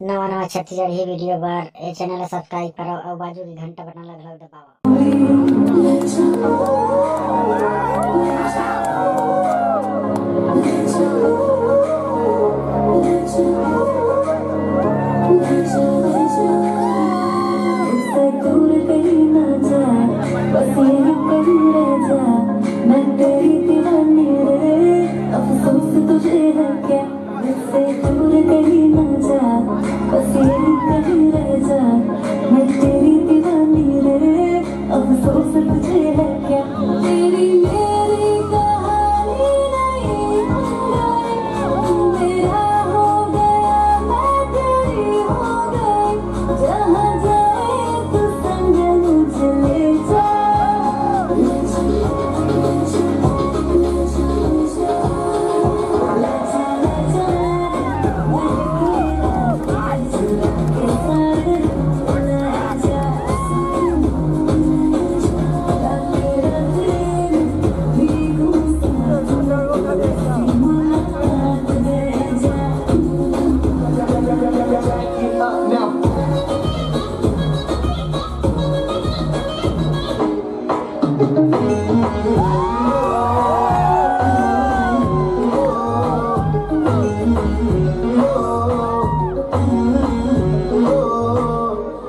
नवा नवा छत्तीसगढ़ी वीडियो बार ए channel subscribe करो और बाजू की घंटा बटन लगल दबाओ। मैं तेरी दीवानी रे, अफसोस तुझे है क्या, मुझसे दूर कहीं ना जा, बस यही कहीं रह जा। मैं तेरी दीवानी रे, अफसोस तुझे है क्या, तेरी मेरी कहानी नहीं गई, तू मेरा हो गया मैं तेरी हो गई, जहाँ जाए तू संग मुझे ले जा।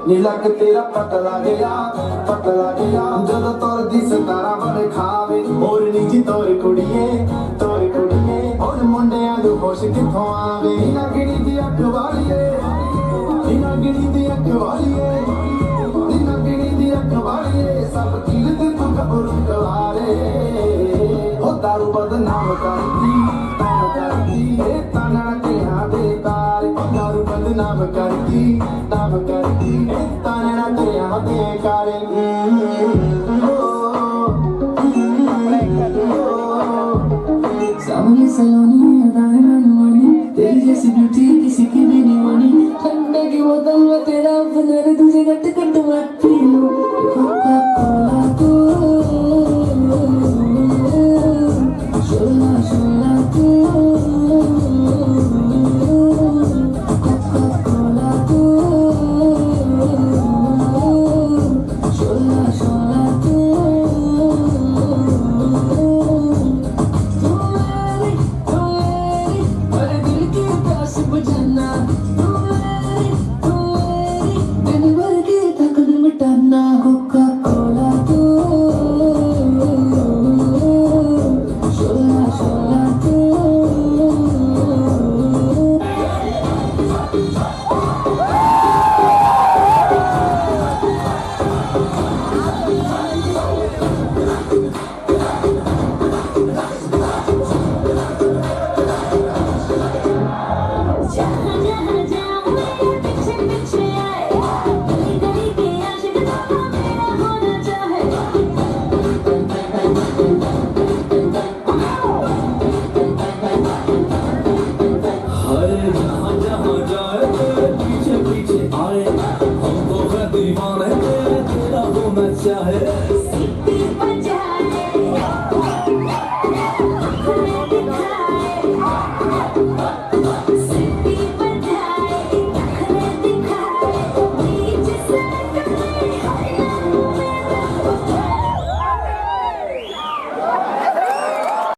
नीलक तेरा पतला गया ਜਦੋਂ ਤੁਰਦੀ ਸਤਾਰਾ ਬਣ ਖਾਵੇ ਹੋਰ ਨੀ ਜੀ ਤੋਰ ਕੁੜੀਏ ਹੋਰ ਮੁੰਡਿਆਂ ਨੂੰ ਖੁਸ਼ ਕਿੱਥੋਂ ਆਵੇ ਨਗੜੀ ਦੀ ਅੱਖ ਵਾਲੀਏ ਸਭ ਕੀਲ ਤੇ ਤੂੰ ਕਬਰੂ ਕਵਾਰੇ ਹੋ ਦਾਰੂ ਬਦਨਾਮ ਕਰਦੀ ਇਹ ਤਾਨਾ ਕਿਹਾ ਦੇ ਤਾਰੇ ਦਾਰੂ ਬਦਨਾਮ ਕਰਦੀ ਇਹ ਤਾਨਾ ਕਿਹਾ ਦੇ ਕਾਰੇ सामने सलोनी अदाएं मनमानी, तेरी जैसी ब्यूटी किसी की भी नहीं मानी। ठंडे की बोतल में तेरा अपना रे, तुझे गट गट मैं पी लूं। कोका कोला तू, शोला शोला तू, कोका कोला तू, शोला शोला तू। कोका कोला तू, शोला शोला तू। जहाँ जहाँ